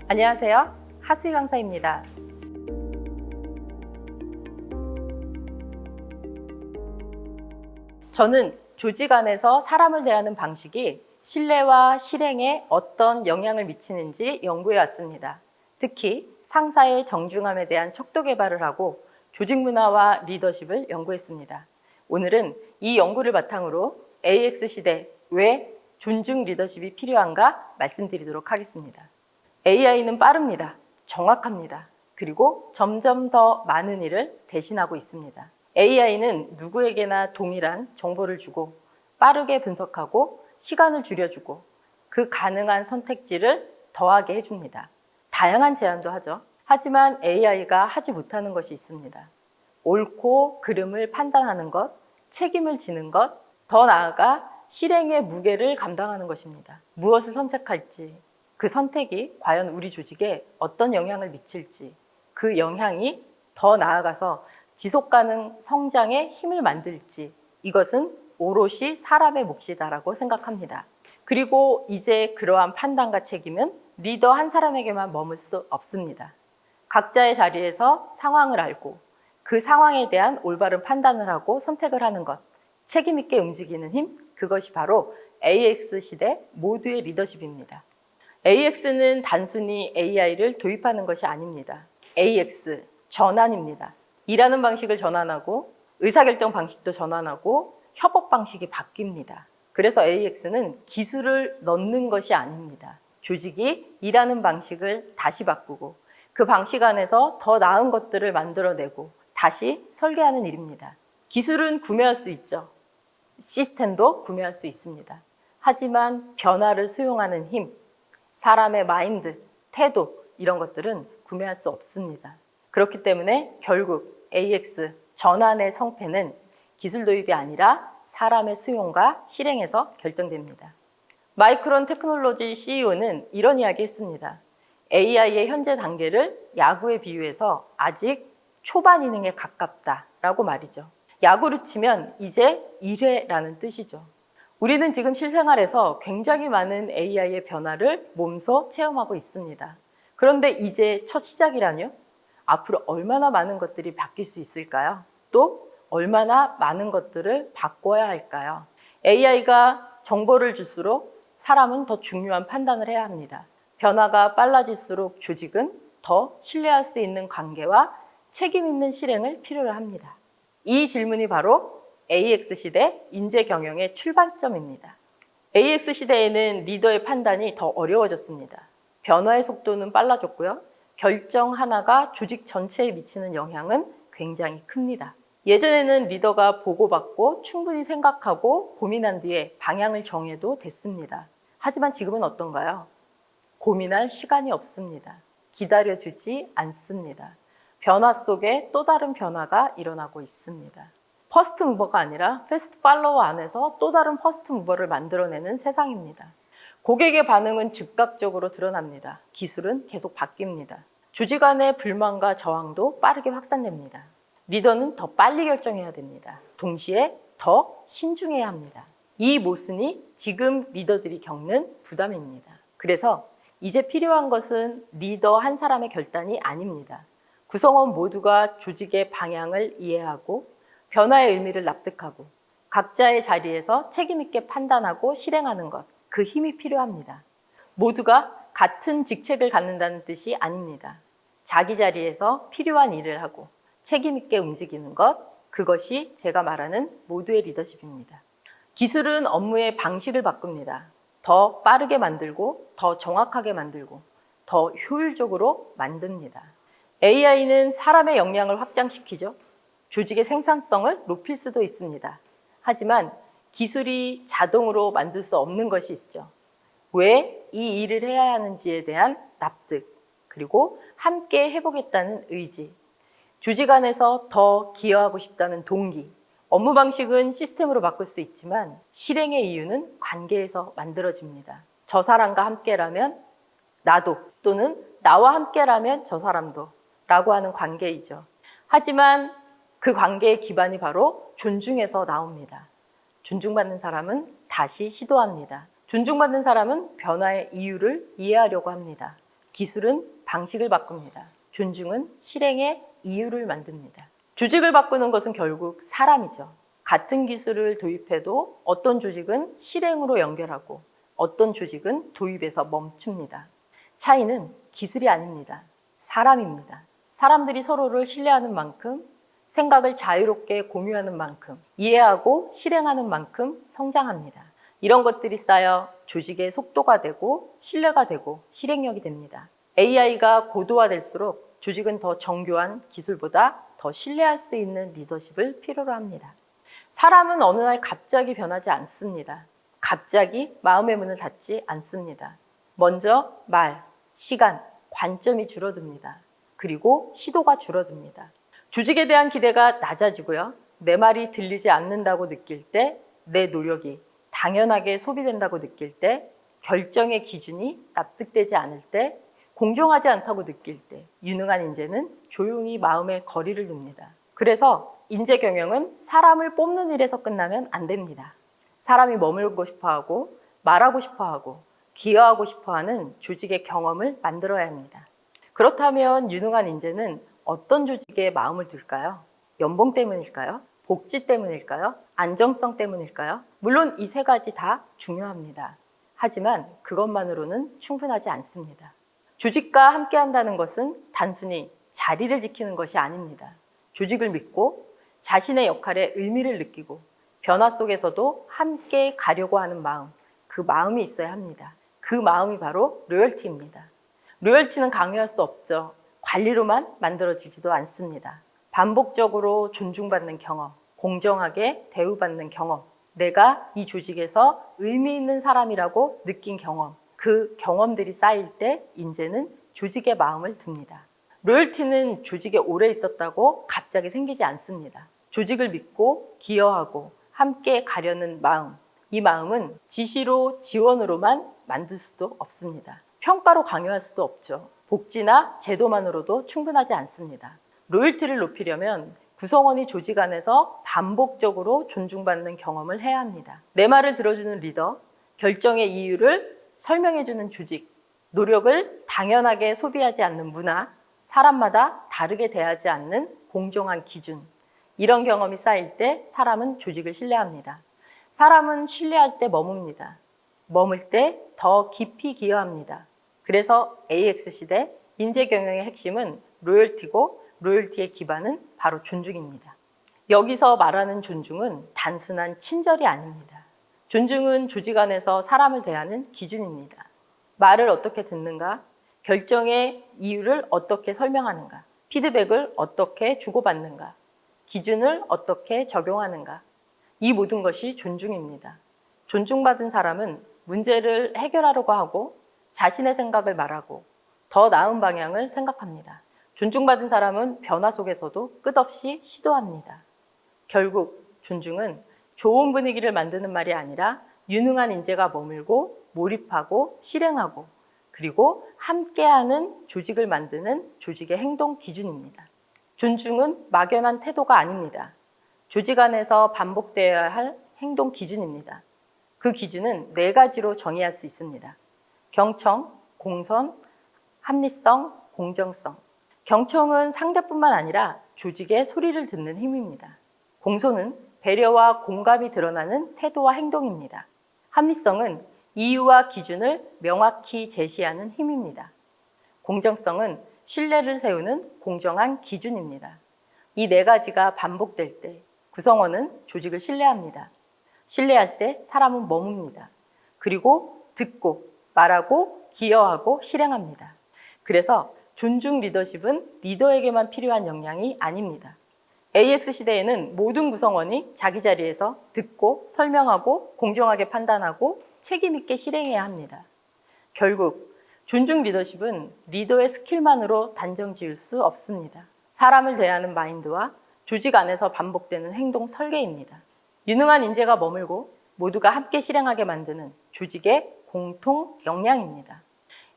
안녕하세요. 하수희 강사입니다. 저는 조직 안에서 사람을 대하는 방식이 신뢰와 실행에 어떤 영향을 미치는지 연구해 왔습니다. 특히 상사의 정중함에 대한 척도 개발을 하고 조직 문화와 리더십을 연구했습니다. 오늘은 이 연구를 바탕으로 AX 시대 왜 존중 리더십이 필요한가 말씀드리도록 하겠습니다. AI는 빠릅니다. 정확합니다. 그리고 점점 더 많은 일을 대신하고 있습니다. AI는 누구에게나 동일한 정보를 주고 빠르게 분석하고 시간을 줄여주고 그 가능한 선택지를 더하게 해줍니다. 다양한 제안도 하죠. 하지만 AI가 하지 못하는 것이 있습니다. 옳고 그름을 판단하는 것, 책임을 지는 것, 더 나아가 실행의 무게를 감당하는 것입니다. 무엇을 선택할지, 그 선택이 과연 우리 조직에 어떤 영향을 미칠지, 그 영향이 더 나아가서 지속가능 성장에 힘을 만들지, 이것은 오롯이 사람의 몫이다라고 생각합니다. 그리고 이제 그러한 판단과 책임은 리더 한 사람에게만 머물 수 없습니다. 각자의 자리에서 상황을 알고 그 상황에 대한 올바른 판단을 하고 선택을 하는 것, 책임 있게 움직이는 힘, 그것이 바로 AX 시대 모두의 리더십입니다. AX는 단순히 AI를 도입하는 것이 아닙니다. AX, 전환입니다. 일하는 방식을 전환하고 의사결정 방식도 전환하고 협업 방식이 바뀝니다. 그래서 AX는 기술을 넣는 것이 아닙니다. 조직이 일하는 방식을 다시 바꾸고 그 방식 안에서 더 나은 것들을 만들어내고 다시 설계하는 일입니다. 기술은 구매할 수 있죠. 시스템도 구매할 수 있습니다. 하지만 변화를 수용하는 힘, 사람의 마인드, 태도 이런 것들은 구매할 수 없습니다. 그렇기 때문에 결국 AX 전환의 성패는 기술 도입이 아니라 사람의 수용과 실행에서 결정됩니다. 마이크론 테크놀로지 CEO는 이런 이야기 했습니다. AI의 현재 단계를 야구에 비유해서 아직 초반 이닝에 가깝다라고 말이죠. 야구로 치면 이제 1회라는 뜻이죠. 우리는 지금 실생활에서 굉장히 많은 AI의 변화를 몸소 체험하고 있습니다. 그런데 이제 첫 시작이라뇨? 앞으로 얼마나 많은 것들이 바뀔 수 있을까요? 또 얼마나 많은 것들을 바꿔야 할까요? AI가 정보를 줄수록 사람은 더 중요한 판단을 해야 합니다. 변화가 빨라질수록 조직은 더 신뢰할 수 있는 관계와 책임 있는 실행을 필요로 합니다. 이 질문이 바로 AX 시대 인재 경영의 출발점입니다. AX 시대에는 리더의 판단이 더 어려워졌습니다. 변화의 속도는 빨라졌고요. 결정 하나가 조직 전체에 미치는 영향은 굉장히 큽니다. 예전에는 리더가 보고받고 충분히 생각하고 고민한 뒤에 방향을 정해도 됐습니다. 하지만 지금은 어떤가요? 고민할 시간이 없습니다. 기다려주지 않습니다. 변화 속에 또 다른 변화가 일어나고 있습니다. 퍼스트 무버가 아니라 패스트 팔로워 안에서 또 다른 퍼스트 무버를 만들어내는 세상입니다. 고객의 반응은 즉각적으로 드러납니다. 기술은 계속 바뀝니다. 조직 안의 불만과 저항도 빠르게 확산됩니다. 리더는 더 빨리 결정해야 됩니다. 동시에 더 신중해야 합니다. 이 모순이 지금 리더들이 겪는 부담입니다. 그래서 이제 필요한 것은 리더 한 사람의 결단이 아닙니다. 구성원 모두가 조직의 방향을 이해하고 변화의 의미를 납득하고 각자의 자리에서 책임 있게 판단하고 실행하는 것, 그 힘이 필요합니다. 모두가 같은 직책을 갖는다는 뜻이 아닙니다. 자기 자리에서 필요한 일을 하고 책임 있게 움직이는 것, 그것이 제가 말하는 모두의 리더십입니다. 기술은 업무의 방식을 바꿉니다. 더 빠르게 만들고 더 정확하게 만들고 더 효율적으로 만듭니다. AI는 사람의 역량을 확장시키죠. 조직의 생산성을 높일 수도 있습니다. 하지만 기술이 자동으로 만들 수 없는 것이 있죠. 왜 이 일을 해야 하는지에 대한 납득, 그리고 함께 해보겠다는 의지, 조직 안에서 더 기여하고 싶다는 동기, 업무 방식은 시스템으로 바꿀 수 있지만 실행의 이유는 관계에서 만들어집니다. 저 사람과 함께라면 나도, 또는 나와 함께라면 저 사람도 라고 하는 관계이죠. 하지만 그 관계의 기반이 바로 존중에서 나옵니다. 존중받는 사람은 다시 시도합니다. 존중받는 사람은 변화의 이유를 이해하려고 합니다. 기술은 방식을 바꿉니다. 존중은 실행의 이유를 만듭니다. 조직을 바꾸는 것은 결국 사람이죠. 같은 기술을 도입해도 어떤 조직은 실행으로 연결하고 어떤 조직은 도입에서 멈춥니다. 차이는 기술이 아닙니다. 사람입니다. 사람들이 서로를 신뢰하는 만큼, 생각을 자유롭게 공유하는 만큼, 이해하고 실행하는 만큼 성장합니다. 이런 것들이 쌓여 조직의 속도가 되고 신뢰가 되고 실행력이 됩니다. AI가 고도화될수록 조직은 더 정교한 기술보다 더 신뢰할 수 있는 리더십을 필요로 합니다. 사람은 어느 날 갑자기 변하지 않습니다. 갑자기 마음의 문을 닫지 않습니다. 먼저 말, 시간, 관점이 줄어듭니다. 그리고 시도가 줄어듭니다. 조직에 대한 기대가 낮아지고요. 내 말이 들리지 않는다고 느낄 때, 내 노력이 당연하게 소비된다고 느낄 때, 결정의 기준이 납득되지 않을 때, 공정하지 않다고 느낄 때, 유능한 인재는 조용히 마음의 거리를 둡니다. 그래서 인재 경영은 사람을 뽑는 일에서 끝나면 안 됩니다. 사람이 머물고 싶어하고, 말하고 싶어하고, 기여하고 싶어하는 조직의 경험을 만들어야 합니다. 그렇다면 유능한 인재는 어떤 조직에 마음을 둘까요? 연봉 때문일까요? 복지 때문일까요? 안정성 때문일까요? 물론 이 세 가지 다 중요합니다. 하지만 그것만으로는 충분하지 않습니다. 조직과 함께한다는 것은 단순히 자리를 지키는 것이 아닙니다. 조직을 믿고 자신의 역할에 의미를 느끼고 변화 속에서도 함께 가려고 하는 마음, 그 마음이 있어야 합니다. 그 마음이 바로 로열티입니다. 로열티는 강요할 수 없죠. 관리로만 만들어지지도 않습니다. 반복적으로 존중받는 경험, 공정하게 대우받는 경험, 내가 이 조직에서 의미 있는 사람이라고 느낀 경험, 그 경험들이 쌓일 때 인재는 조직의 마음을 둡니다. 로열티는 조직에 오래 있었다고 갑자기 생기지 않습니다. 조직을 믿고 기여하고 함께 가려는 마음, 이 마음은 지시로 지원으로만 만들 수도 없습니다. 평가로 강요할 수도 없죠. 복지나 제도만으로도 충분하지 않습니다. 로열티를 높이려면 구성원이 조직 안에서 반복적으로 존중받는 경험을 해야 합니다. 내 말을 들어주는 리더, 결정의 이유를 설명해주는 조직, 노력을 당연하게 소비하지 않는 문화, 사람마다 다르게 대하지 않는 공정한 기준, 이런 경험이 쌓일 때 사람은 조직을 신뢰합니다. 사람은 신뢰할 때 머뭅니다. 머물 때 더 깊이 기여합니다. 그래서 AX 시대 인재 경영의 핵심은 로열티고 로열티의 기반은 바로 존중입니다. 여기서 말하는 존중은 단순한 친절이 아닙니다. 존중은 조직 안에서 사람을 대하는 기준입니다. 말을 어떻게 듣는가, 결정의 이유를 어떻게 설명하는가, 피드백을 어떻게 주고받는가, 기준을 어떻게 적용하는가, 이 모든 것이 존중입니다. 존중받은 사람은 문제를 해결하려고 하고 자신의 생각을 말하고 더 나은 방향을 생각합니다. 존중받은 사람은 변화 속에서도 끝없이 시도합니다. 결국 존중은 좋은 분위기를 만드는 말이 아니라 유능한 인재가 머물고 몰입하고 실행하고 그리고 함께하는 조직을 만드는 조직의 행동 기준입니다. 존중은 막연한 태도가 아닙니다. 조직 안에서 반복되어야 할 행동 기준입니다. 그 기준은 4가지로 정의할 수 있습니다. 경청, 공선, 합리성, 공정성. 경청은 상대뿐만 아니라 조직의 소리를 듣는 힘입니다. 공손은 배려와 공감이 드러나는 태도와 행동입니다. 합리성은 이유와 기준을 명확히 제시하는 힘입니다. 공정성은 신뢰를 세우는 공정한 기준입니다. 이 4가지가 반복될 때 구성원은 조직을 신뢰합니다. 신뢰할 때 사람은 머뭅니다. 그리고 듣고, 말하고, 기여하고, 실행합니다. 그래서 존중 리더십은 리더에게만 필요한 역량이 아닙니다. AX 시대에는 모든 구성원이 자기 자리에서 듣고, 설명하고, 공정하게 판단하고, 책임 있게 실행해야 합니다. 결국 존중 리더십은 리더의 스킬만으로 단정 지을 수 없습니다. 사람을 대하는 마인드와 조직 안에서 반복되는 행동 설계입니다. 유능한 인재가 머물고 모두가 함께 실행하게 만드는 조직의 공통 역량입니다.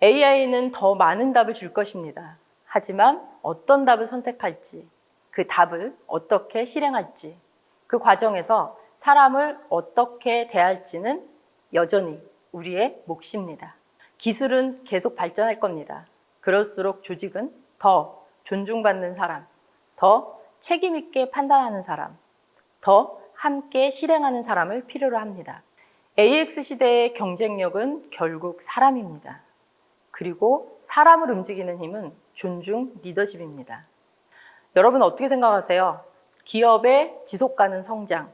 AI는 더 많은 답을 줄 것입니다. 하지만 어떤 답을 선택할지, 그 답을 어떻게 실행할지, 그 과정에서 사람을 어떻게 대할지는 여전히 우리의 몫입니다. 기술은 계속 발전할 겁니다. 그럴수록 조직은 더 존중받는 사람, 더 책임 있게 판단하는 사람, 더 함께 실행하는 사람을 필요로 합니다. AX 시대의 경쟁력은 결국 사람입니다. 그리고 사람을 움직이는 힘은 존중 리더십입니다. 여러분 어떻게 생각하세요? 기업의 지속가능 성장,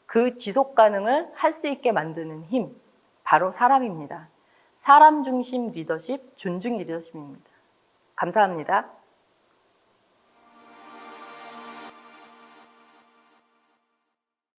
그 지속가능을 할 수 있게 만드는 힘, 바로 사람입니다. 사람 중심 리더십, 존중 리더십입니다. 감사합니다.